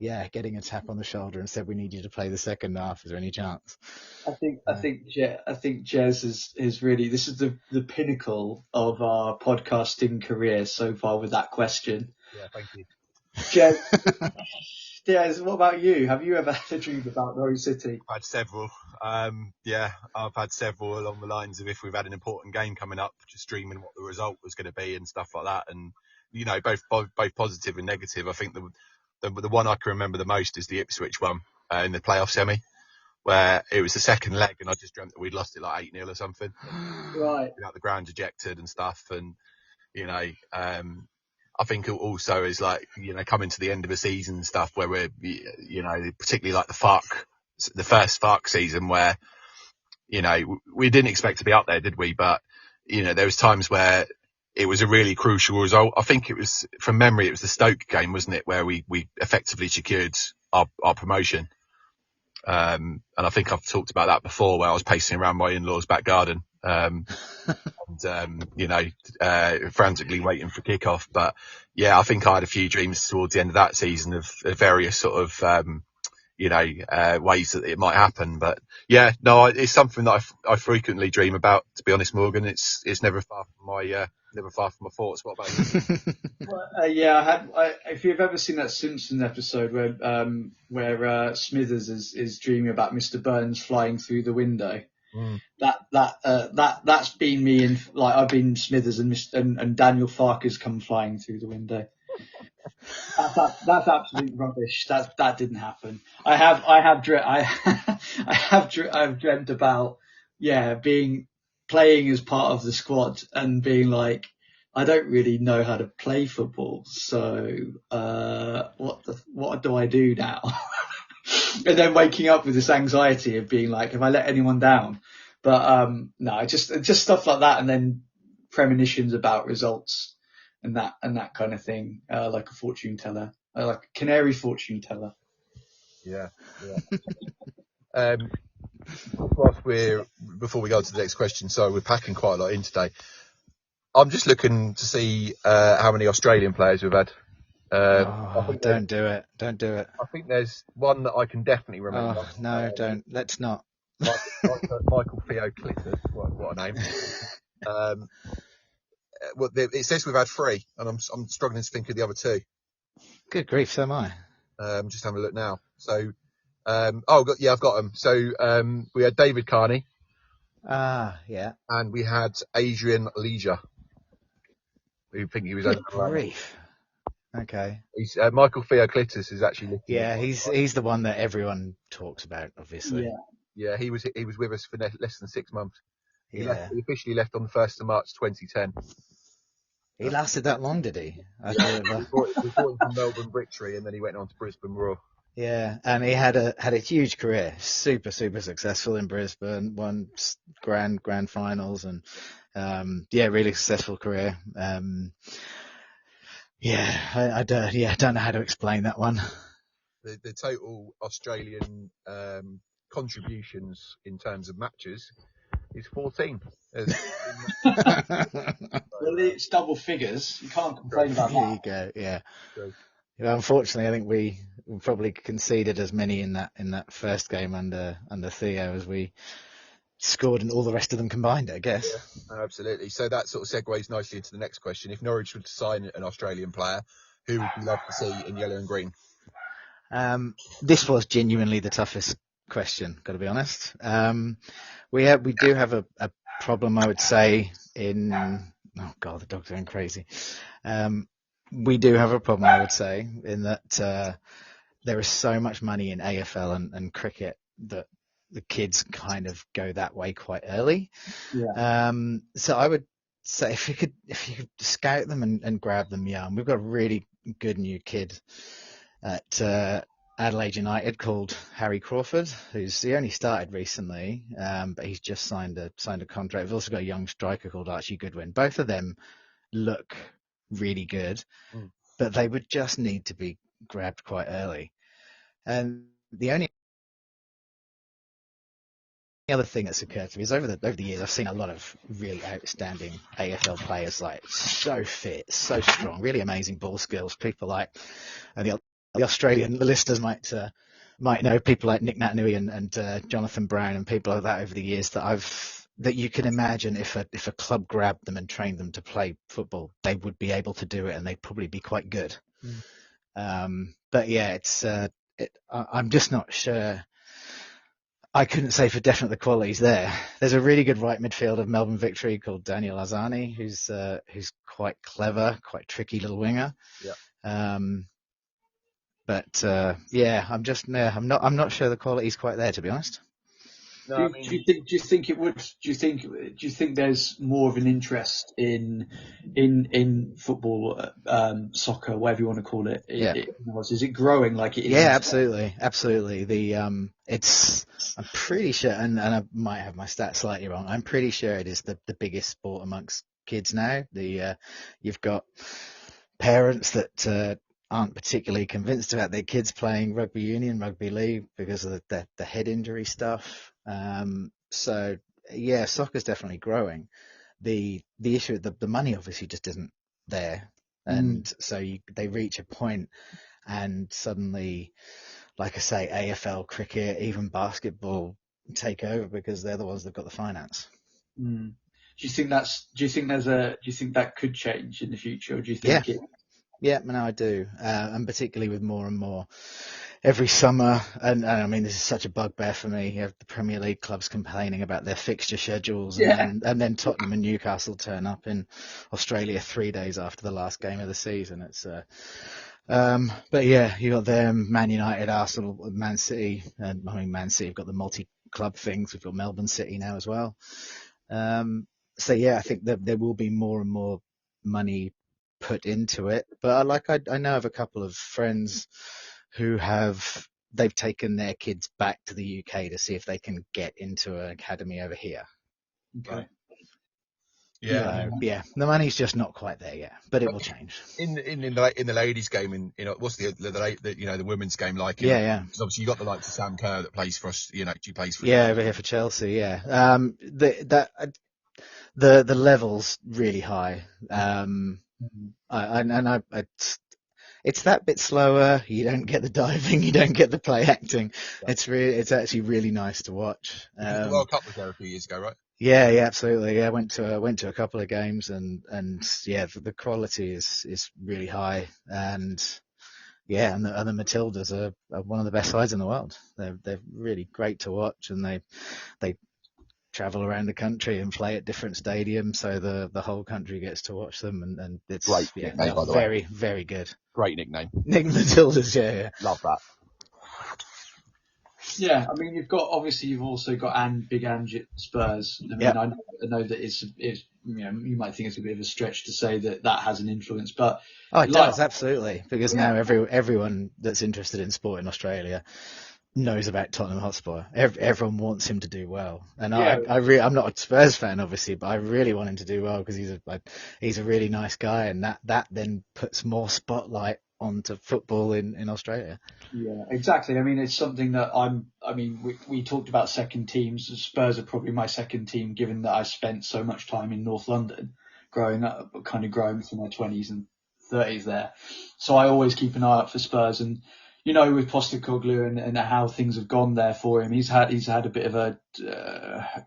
getting a tap on the shoulder and said, "We need you to play the second half. Is there any chance?" I think Jez is really, this is the pinnacle of our podcasting career so far with that question. Yeah, thank you. Jez, what about you? Have you ever had a dream about Norwich City? I've had several. I've had several along the lines of if we've had an important game coming up, just dreaming what the result was going to be and stuff like that. And both positive and negative. I think the one I can remember the most is the Ipswich one in the playoff semi, where it was the second leg and I just dreamt that we'd lost it like 8-0 or something. Right. Out the ground ejected and stuff. And, I think also is like, coming to the end of a season and stuff where we're, particularly like the first FARC season where, we didn't expect to be up there, did we? But, there was times where it was a really crucial result. I think it was, from memory, it was the Stoke game, wasn't it? Where we effectively secured our promotion. And I think I've talked about that before where I was pacing around my in-laws' back garden. Frantically waiting for kickoff. But yeah, I think I had a few dreams towards the end of that season of various sort of, ways that it might happen. But yeah, no, it's something that I frequently dream about, to be honest, Morgan. It's never far from my thoughts. What about you? Well, if you've ever seen that Simpsons episode where Smithers is dreaming about Mr. Burns flying through the window, that's been me. And like I've been Smithers and Daniel Farker's come flying through the window. That's absolute rubbish. That didn't happen. I've dreamt about playing as part of the squad and being like, I don't really know how to play football, so what do I do now? And then waking up with this anxiety of being like, have I let anyone down? But no, just stuff like that, and then premonitions about results and that kind of thing, like a fortune teller, like a Canary fortune teller. Yeah. Before we go to the next question, so we're packing quite a lot in today. I'm just looking to see how many Australian players we've had. Don't do it. I think there's one that I can definitely remember. Oh, no, don't. Let's not. Michael Theo Clifford. What a name. It says we've had 3, and I'm struggling to think of the other 2. Good grief, so am I. Just having a look now. So, I've got them. So, we had David Carney. Yeah. And we had Adrian Leisure. We think he was Good grief. Okay. He's Michael Theoclitus is actually. Yeah, he's the one that everyone talks about, obviously. Yeah, he was with us for less than 6 months. He officially left on the 1st of March 2010. He lasted that long, did he? We brought him from Melbourne Victory, and then he went on to Brisbane Roar. Yeah, and he had a huge career, super successful in Brisbane, won grand finals, and really successful career. I don't know how to explain that one. The total Australian contributions in terms of matches is 14. Well, it's double figures. You can't complain about that. There you go. Yeah. Yeah, unfortunately, I think we probably conceded as many in that first game under Theo as we scored in all the rest of them combined, I guess. Yeah, absolutely. So that sort of segues nicely into the next question. If Norwich were to sign an Australian player, who would you love to see in yellow and green? This was genuinely the toughest question, got to be honest. We do have a problem, I would say, in... Oh, God, the dog's going crazy. We do have a problem, I would say, in that there is so much money in AFL and cricket that the kids kind of go that way quite early. Yeah. So I would say if you could scout them and grab them young. We've got a really good new kid at Adelaide United called Harry Crawford, he only started recently, but he's just signed a contract. We've also got a young striker called Archie Goodwin. Both of them look really good, but they would just need to be grabbed quite early. And the only other thing that's occurred to me is over the years I've seen a lot of really outstanding AFL players, like so fit, so strong, really amazing ball skills. People like the Australian listeners might know people like Nick Natanui and Jonathan Brown and people like that over the years that you can imagine if a club grabbed them and trained them to play football, they would be able to do it and they'd probably be quite good. But yeah, I'm just not sure. I couldn't say for definite the quality's there. There's a really good right midfielder of Melbourne Victory called Daniel Arzani, who's quite clever, quite tricky little winger. Yeah. But I'm not sure the quality's quite there, to be honest. No, do you think it would? Do you think there's more of an interest in football, soccer, whatever you want to call it? Is it growing like it is? Yeah, absolutely. I'm pretty sure, and I might have my stats slightly wrong. I'm pretty sure it is the biggest sport amongst kids now. You've got parents that aren't particularly convinced about their kids playing rugby union, rugby league because of the head injury stuff. So yeah, soccer's definitely growing. The issue, the money obviously just isn't there, and so they reach a point, and suddenly, like I say, AFL, cricket, even basketball take over because they're the ones that've got the finance. Do you think that could change in the future, or do you think it? Yeah, no, I do, and particularly with more and more every summer, and I mean this is such a bugbear for me. You have the Premier League clubs complaining about their fixture schedules, and then Tottenham and Newcastle turn up in Australia 3 days after the last game of the season. It's but yeah, you got them, Man United, Arsenal, Man City, and I mean Man City have got the multi-club things. We've got Melbourne City now as well. So yeah, I think that there will be more and more money put into it, but I know of a couple of friends who they've taken their kids back to the UK to see if they can get into an academy over here. Okay. Yeah, the money's just not quite there yet, but it will change. In the ladies' game, what's the women's game like? Yeah. Because obviously you got the likes of Sam Kerr that plays for us. She plays for over here for Chelsea. Yeah, the level's really high. It's that bit slower. You don't get the diving, you don't get the play acting. It's actually really nice to watch. The World Cup was there a few years ago, right? Yeah, absolutely. Yeah, went to a couple of games, and yeah, the quality is really high, and yeah, and the Matildas are one of the best sides in the world. They're really great to watch, and they travel around the country and play at different stadiums, so the whole country gets to watch them, and it's great nickname, by the way. Very, very good. Great nickname. Nick Matildas, yeah. Love that. Yeah, I mean, you've also got Big Ange at Spurs. I mean, I know that it's you might think it's a bit of a stretch to say that has an influence, but it does, absolutely, because now everyone that's interested in sport in Australia knows about Tottenham Hotspur. Everyone wants him to do well, and I'm not a Spurs fan, obviously, but I really want him to do well because he's a really nice guy, and that then puts more spotlight onto football in Australia. Yeah, exactly. I mean, it's something that we talked about second teams. Spurs are probably my second team, given that I spent so much time in North London growing up, kind of growing through my 20s and 30s there. So I always keep an eye out for Spurs, and with Postecoglou and how things have gone there for him, he's had a bit of a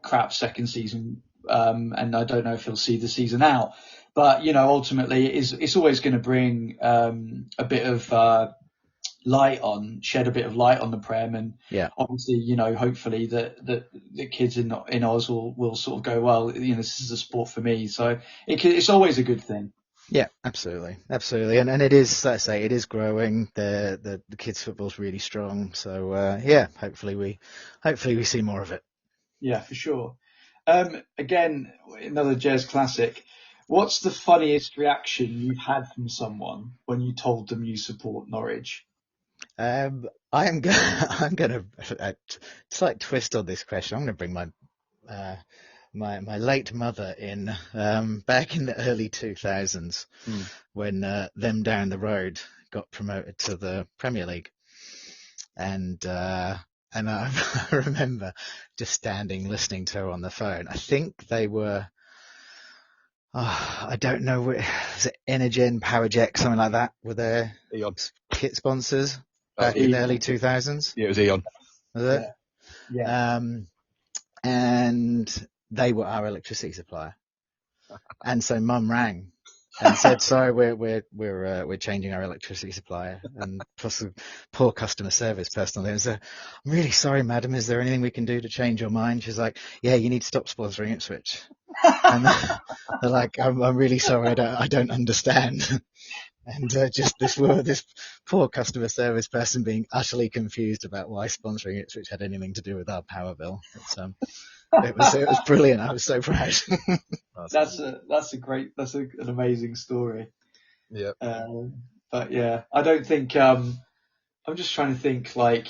crap second season, and I don't know if he'll see the season out. But ultimately, it's always going to bring a bit of shed a bit of light on the Prem, and obviously, hopefully that the kids in Oz will sort of go, well, this is a sport for me. So it's always a good thing. Yeah, absolutely, and it is, let's say, it is growing. The kids' football's really strong. So hopefully we see more of it. Yeah, for sure. Again, another Jez classic. What's the funniest reaction you've had from someone when you told them you support Norwich? I'm gonna slight twist on this question. I'm gonna bring my late mother in, back in the early 2000s when them down the road got promoted to the Premier League, and I remember just standing listening to her on the phone. I think they were I don't know, was it Energen, Powerjet, something like that, were their Eon. kit sponsors back in the early 2000s? Yeah, it was Eon. Was it? Yeah. And they were our electricity supplier. And so Mum rang and said, "Sorry, we're changing our electricity supplier." And plus the poor customer service person there was, "I'm really sorry, madam. Is there anything we can do to change your mind?" She's like, "Yeah, you need to stop sponsoring Ipswich." And they're like, "I'm really sorry. I don't understand." And just this poor customer service person being utterly confused about why sponsoring Ipswich had anything to do with our power bill. It was brilliant. I was so proud. That's an amazing story. Yeah. But yeah, I don't think, I'm just trying to think, like,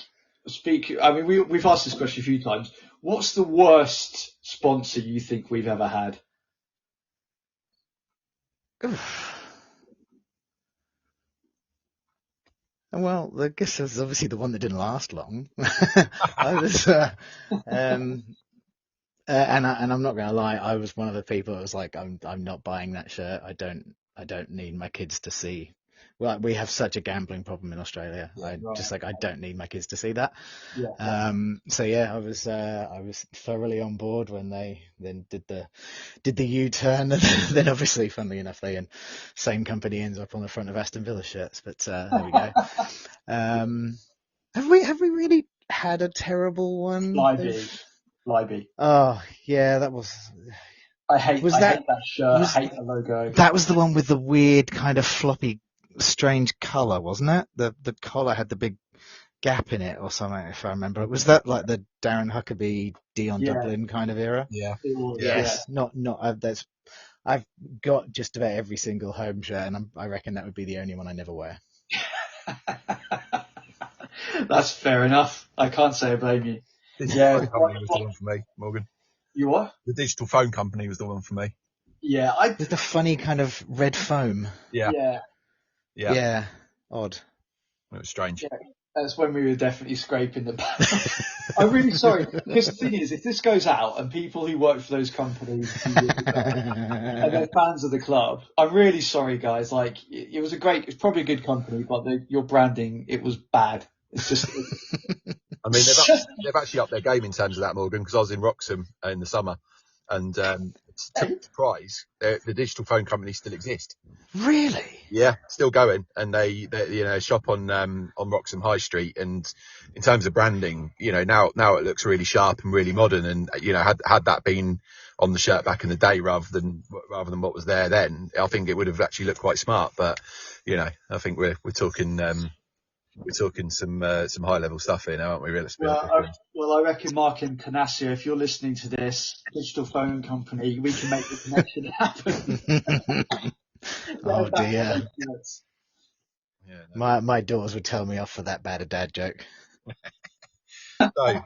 I mean, we've asked this question a few times. What's the worst sponsor you think we've ever had? Well, I guess that's obviously the one that didn't last long. I was, and I'm not going to lie, I was one of the people that was like, I'm not buying that shirt. I don't need my kids to see. Well, we have such a gambling problem in Australia. I don't need my kids to see that. Yeah. So yeah, I was thoroughly on board when they then did the U-turn, and then obviously, funnily enough, same company ends up on the front of Aston Villa shirts. But there we go. Have we really had a terrible one? Flyby. Oh yeah, that was. I hate that shirt. I hate the logo. That was the one with the weird kind of floppy, strange colour, wasn't it? The collar had the big gap in it or something, if I remember. Was that like the Darren Huckabee, Dion Dublin kind of era? Yeah. It was, yes. Yeah. Not. I've got just about every single home shirt, and I reckon that would be the only one I never wear. That's fair enough. I can't say I blame you. Digital phone company was the one for me, Morgan. You what? The digital phone company was the one for me. Yeah, with the funny kind of red foam. Yeah. Odd. It was strange. Yeah, that's when we were definitely scraping the back. I'm really sorry, because the thing is, if this goes out and people who work for those companies and they're fans of the club, I'm really sorry, guys. Like, it's probably a good company, but your branding, it was bad. It's just. I mean, they've actually upped their game in terms of that, Morgan, because I was in Wroxham in the summer, and to my surprise, the digital phone companies still exist. Really? Yeah, still going, and they shop on Wroxham High Street, and in terms of branding, now it looks really sharp and really modern, and had that been on the shirt back in the day rather than what was there then, I think it would have actually looked quite smart. But I think we're talking some high level stuff here now, aren't we? Really? Well, I reckon Mark and Canary, if you're listening to this digital phone company, we can make the connection happen. Oh dear. My daughters would tell me off for that bad a dad joke. So,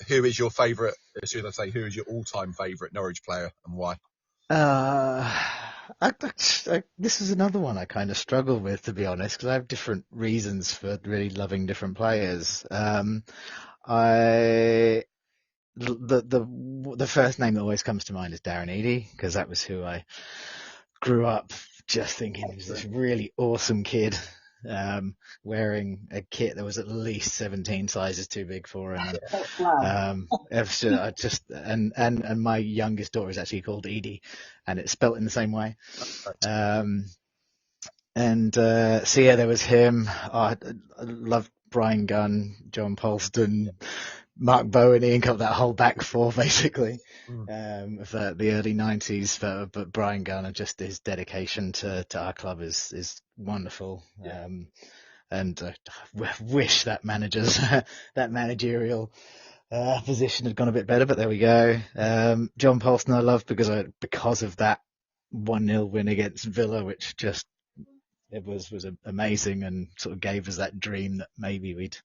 who is your favourite? Should I say, who is your all-time favourite Norwich player and why? This is another one I kind of struggle with, to be honest, because I have different reasons for really loving different players. The first name that always comes to mind is Darren Eadie, because that was who I grew up just thinking he was this really awesome kid, wearing a kit that was at least 17 sizes too big for him. And my youngest daughter is actually called Edie, and it's spelt in the same way. So yeah, there was him. I loved Brian Gunn, John Polston, Mark Bowen, Ian Cobb, that whole back four basically, for the early 90s. But Brian Gunn, and just his dedication to our club is wonderful. And wish that managerial position had gone a bit better, but there we go. John Polston I love because of that 1-0 win against Villa, which just it was amazing and sort of gave us that dream that maybe we'd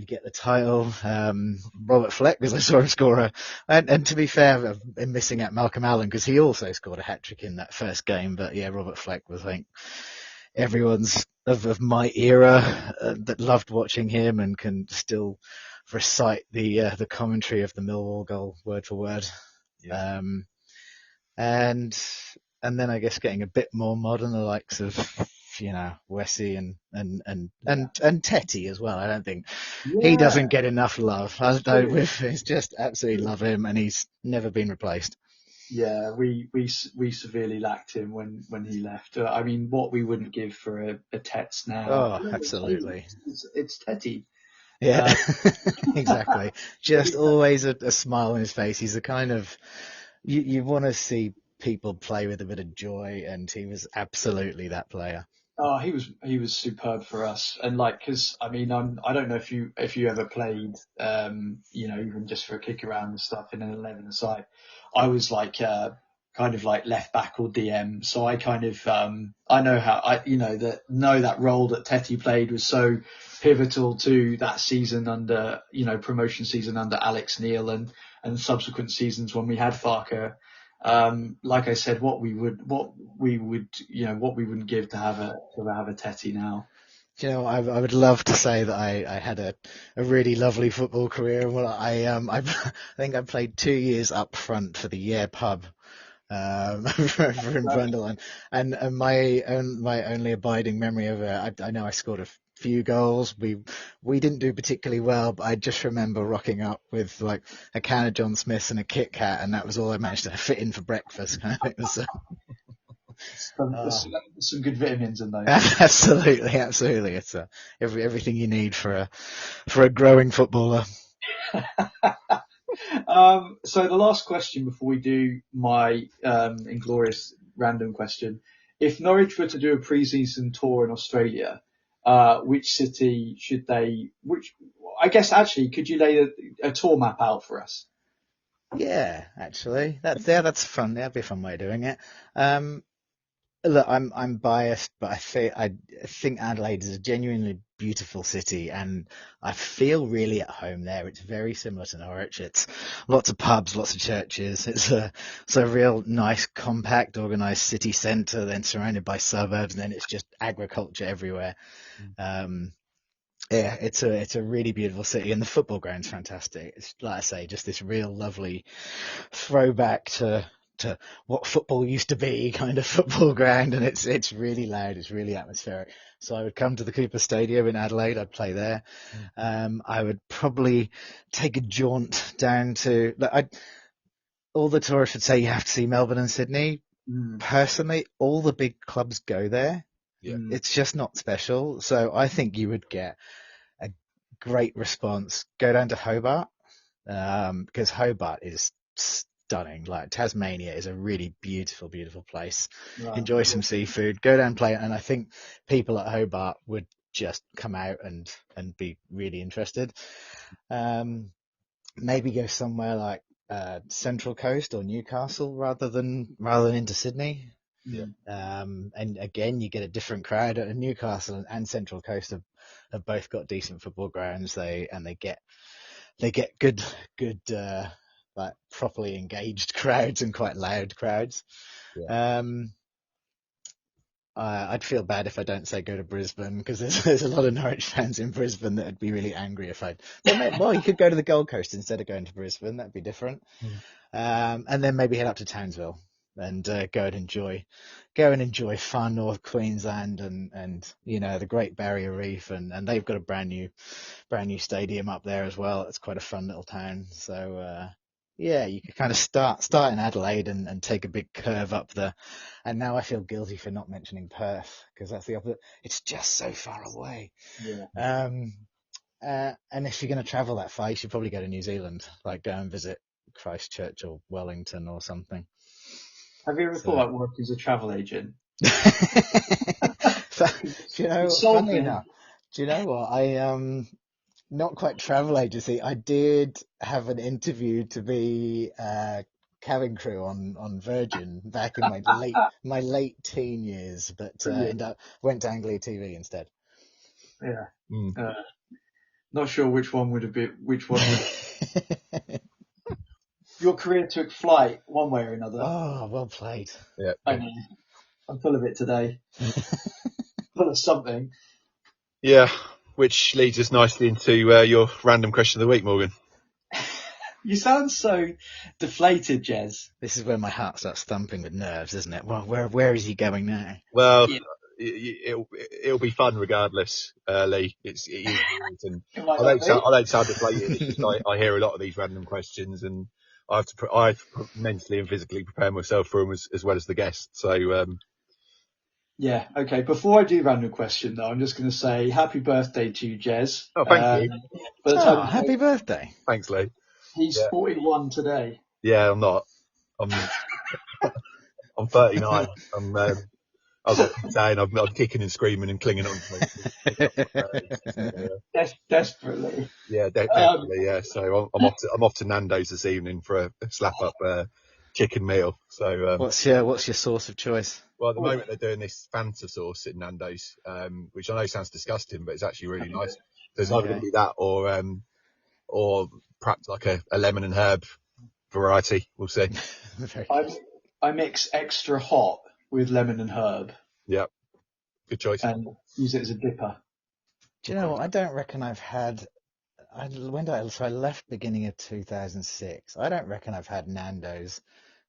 get the title. Robert Fleck, because I saw him score and to be fair, I've been missing out Malcolm Allen because he also scored a hat-trick in that first game. But yeah, Robert Fleck was, I think, everyone's of my era that loved watching him and can still recite the commentary of the Millwall goal word for word. Yeah. and then I guess getting a bit more modern, the likes of Wessie and Tetty as well. I don't think he doesn't get enough love. It's just absolutely love him, and he's never been replaced. Yeah, we severely lacked him when he left. I mean, what we wouldn't give for a Tets now. Oh, absolutely. It's Tetty. Yeah, exactly. Just always a smile on his face. He's the kind of, you want to see people play with a bit of joy, and he was absolutely that player. Oh, he was superb for us, and because I mean, I don't know if you ever played, even just for a kick around and stuff in an 11-a-side. I was kind of like left back or DM, so I kind of I know how that role that Tetty played was so pivotal to that season under promotion season under Alex Neil and subsequent seasons when we had Farker. Like I said, what we wouldn't give to have a Tetty now. I would love to say that I had a really lovely football career. Well, I think I played 2 years up front for the Yare pub over in Brundle, and my only abiding memory of it, I know I scored a few goals. We didn't do particularly well, but I just remember rocking up with like a can of John Smith's and a Kit Kat, and that was all I managed to fit in for breakfast. It was some good vitamins in those. Absolutely. It's everything you need for a growing footballer. So the last question before we do my inglorious random question: if Norwich were to do a pre-season tour in Australia, which city should they? I guess actually, could you lay a tour map out for us? Yeah, actually, that's fun. That'd be a fun way of doing it. Look, I'm biased, but I think Adelaide is a genuinely beautiful city, and I feel really at home there. It's very similar to Norwich. It's lots of pubs, lots of churches. It's a real nice, compact, organised city centre, then surrounded by suburbs, and then it's just agriculture everywhere. Yeah, it's a really beautiful city, and the football ground's fantastic. It's, like I say, just this real lovely throwback to what football used to be, kind of football ground, and it's really loud, it's really atmospheric. So I would come to the Cooper Stadium in Adelaide, I'd play there. I would probably take a jaunt down to, all the tourists would say you have to see Melbourne and Sydney. Personally, all the big clubs go there. Yeah. It's just not special. So I think you would get a great response. Go down to Hobart, because Hobart is stunning. Like, Tasmania is a really beautiful, beautiful place. Right. Enjoy some seafood, go down and play, and I think people at Hobart would just come out and be really interested. Maybe go somewhere like Central Coast or Newcastle rather than into Sydney. Yeah. And again, you get a different crowd. Newcastle and Central Coast have both got decent football grounds. They get good like properly engaged crowds and quite loud crowds. Yeah. I'd feel bad if I don't say go to Brisbane, because there's a lot of Norwich fans in Brisbane that would be really angry if well, you could go to the Gold Coast instead of going to Brisbane. That'd be different. And then maybe head up to Townsville and go and enjoy far north Queensland and the Great Barrier Reef, and they've got a brand new stadium up there as well. It's quite a fun little town. So yeah, you could kind of start in Adelaide and take a big curve up and now I feel guilty for not mentioning Perth, because that's the opposite. It's just so far away. Yeah. And if you're going to travel that far, you should probably go to New Zealand, like go and visit Christchurch or Wellington or something. Have you ever thought about working as a travel agent? Do you know what? Not quite travel agency. I did have an interview to be cabin crew on Virgin back in my late teen years, but went to Anglia TV instead. Yeah. Not sure which one would. Your career took flight one way or another. Oh, well played. Yeah. I'm full of it today. Full of something. Yeah, which leads us nicely into your random question of the week, Morgan. You sound so deflated, Jez. This is where my heart starts thumping with nerves, isn't it? Well, where is he going now? Well, Yeah. it'll be fun regardless, Lee. It is, and It might I not don't be. sound deflated. It's just I hear a lot of these random questions, and I have to mentally and physically prepare myself for them as well as the guests. So Yeah, okay. Before I do random question, though, I'm just going to say happy birthday to you, Jez. thank you. By the Oh, time happy birthday. Thanks, Lee. he's Yeah. 41 today. Yeah, I'm not. I'm 39. I was saying I'm kicking and screaming and clinging on to me. Desperately. Yeah, definitely. Yeah. So I'm off to Nando's this evening for a slap up chicken meal. So What's your source of choice? well, at the moment they're doing this Fanta sauce at Nando's, which I know sounds disgusting, but it's actually really nice. There's either going to be that or perhaps like a lemon and herb variety. We'll see. I mix extra hot with lemon and herb. Yeah, good choice. And use it as a dipper. Do you know what? I don't reckon I've had. So I left beginning of 2006. I don't reckon I've had Nando's.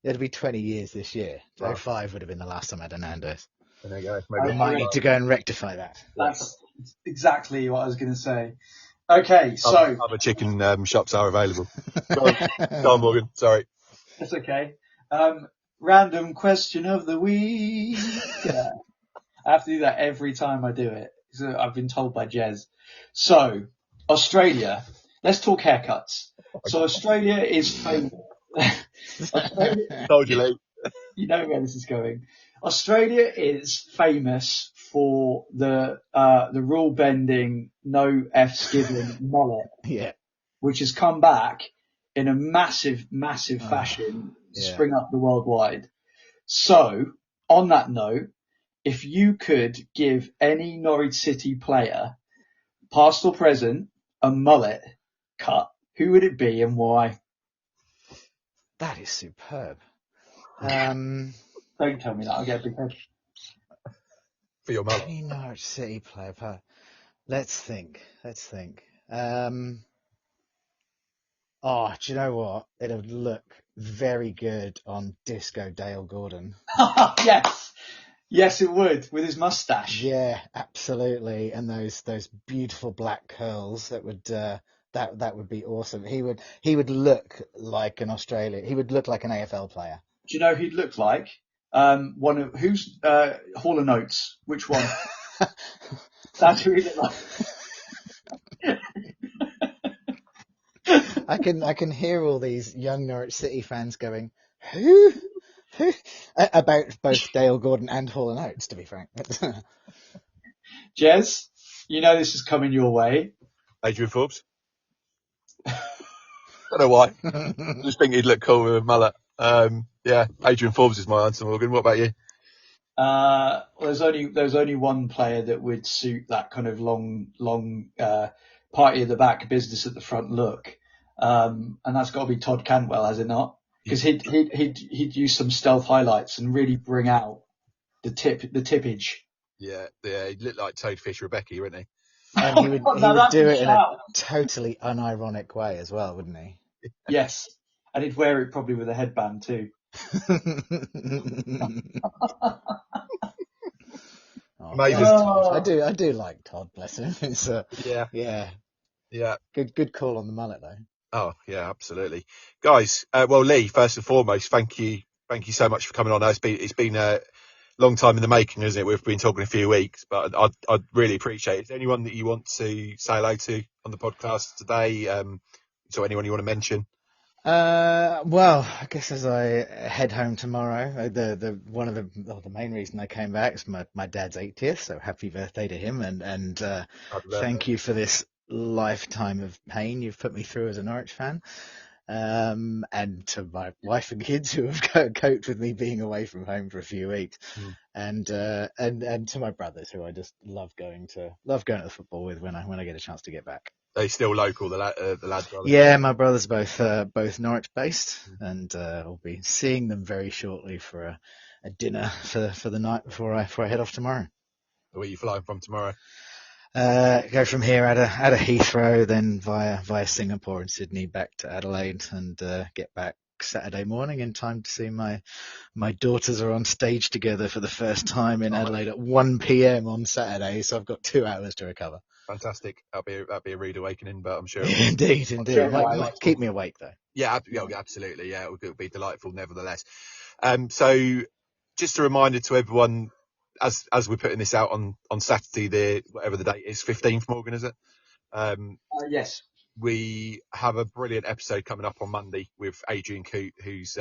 It'll be 20 years this year. Wow. 05 would have been the last time I had a Nando's. There you go. I might need to go and rectify that. That's exactly what I was going to say. Okay, so other chicken shops are available. Go on, Morgan. Sorry. That's okay. Random question of the week. Yeah. I have to do that every time I do it. So I've been told by Jez. So, Australia. Let's talk haircuts. So Australia is famous. Told you, Lee. You know where this is going. Australia is famous for the rule bending, no F's given mullet. Yeah. Which has come back in a massive fashion to spring up the worldwide. So, on that note, if you could give any Norwich City player, past or present, a mullet cut, who would it be and why? That is superb. Don't tell me that, I'll get a big head. For your mullet. Any Norwich City player? Let's think. Oh, do you know what? It'll look very good on Disco Dale Gordon. Yes, it would, with his mustache. Yeah, absolutely. And those beautiful black curls, that would be awesome. He would look like an Australian. He would look like an AFL player. Do you know who he'd look like? Who's Hall and Oates? Which one? That's who he'd look like. I can hear all these young Norwich City fans going, who? About both Dale Gordon and Hall and Oates, to be frank. Jez, you know this is coming your way. Adrian Forbes. Don't know why. Just think he'd look cool with a mullet. Yeah, Adrian Forbes is my answer, Morgan. What about you? There's only one player that would suit that kind of long party at the back, business at the front look, and that's got to be Todd Cantwell, has it not? Because he'd use some stealth highlights and really bring out the tippage. Yeah, he'd look like Toadfish Rebecca, wouldn't he? And he would do it in a totally unironic way as well, wouldn't he? Yes, and he'd wear it probably with a headband too. Maybe. I do like Todd, bless him. It's yeah. Good call on the mullet though. Oh yeah, absolutely, guys. Well, Lee, first and foremost, thank you so much for coming on. It's been a long time in the making, isn't it? We've been talking a few weeks, but I'd really appreciate it. Is there anyone that you want to say hello to on the podcast today? So anyone you want to mention? Well, I guess as I head home tomorrow, the main reason I came back is my dad's 80th, so happy birthday to him, and thank you for this lifetime of pain you've put me through as a Norwich fan, and to my wife and kids who have coped with me being away from home for a few weeks, and to my brothers who I just love going to the football with when I get a chance to get back. Are they still local, the lads? Yeah, my brothers both Norwich based, and I'll be seeing them very shortly for a dinner for the night before I head off tomorrow. Where are you flying from tomorrow? Go from here out of Heathrow, then via Singapore and Sydney back to Adelaide, and get back Saturday morning in time to see my daughters are on stage together for the first time in Adelaide at 1 p.m. on Saturday. So I've got 2 hours to recover. Fantastic. That'll be a rude awakening, but I'm sure. Indeed. Might keep me awake though. Yeah, absolutely. Yeah, it'll be delightful nevertheless. So just a reminder to everyone, as we're putting this out on Saturday, whatever the date is, 15th, Morgan, is it? Yes. We have a brilliant episode coming up on Monday with Adrian Coote, who's,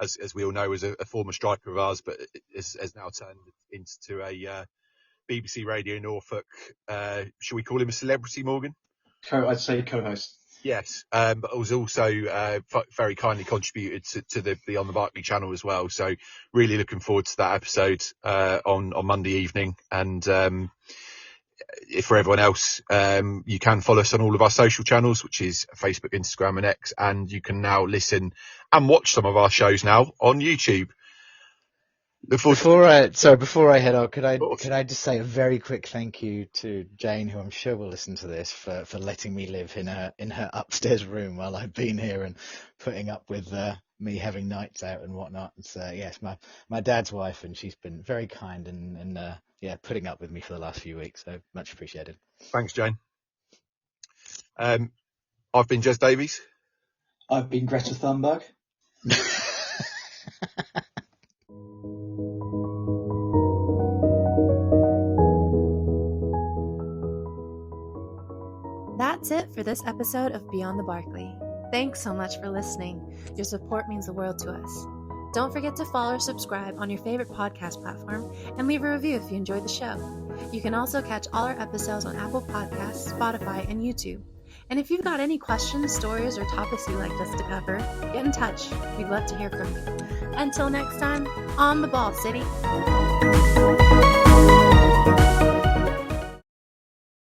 as we all know, was a former striker of ours, but has now turned into a BBC Radio Norfolk. Should we call him a celebrity, Morgan? I'd say co-host. Yes, but was also very kindly contributed to the On the Barkley channel as well. So really looking forward to that episode on Monday evening. And for everyone else, you can follow us on all of our social channels, which is Facebook, Instagram and X. And you can now listen and watch some of our shows now on YouTube. Before I head on, could I just say a very quick thank you to Jane, who I'm sure will listen to this, for letting me live in her upstairs room while I've been here and putting up with me having nights out and whatnot. So yes, my dad's wife, and she's been very kind and putting up with me for the last few weeks. So much appreciated. Thanks, Jane. I've been Jez Davies. I've been Greta Thunberg. That's it for this episode of Beyond the Barkley. Thanks so much for listening. Your support means the world to us. Don't forget to follow or subscribe on your favorite podcast platform and leave a review if you enjoyed the show. You can also catch all our episodes on Apple Podcasts, Spotify, and YouTube. And if you've got any questions, stories, or topics you'd like us to cover, get in touch. We'd love to hear from you. Until next time, on the ball, City.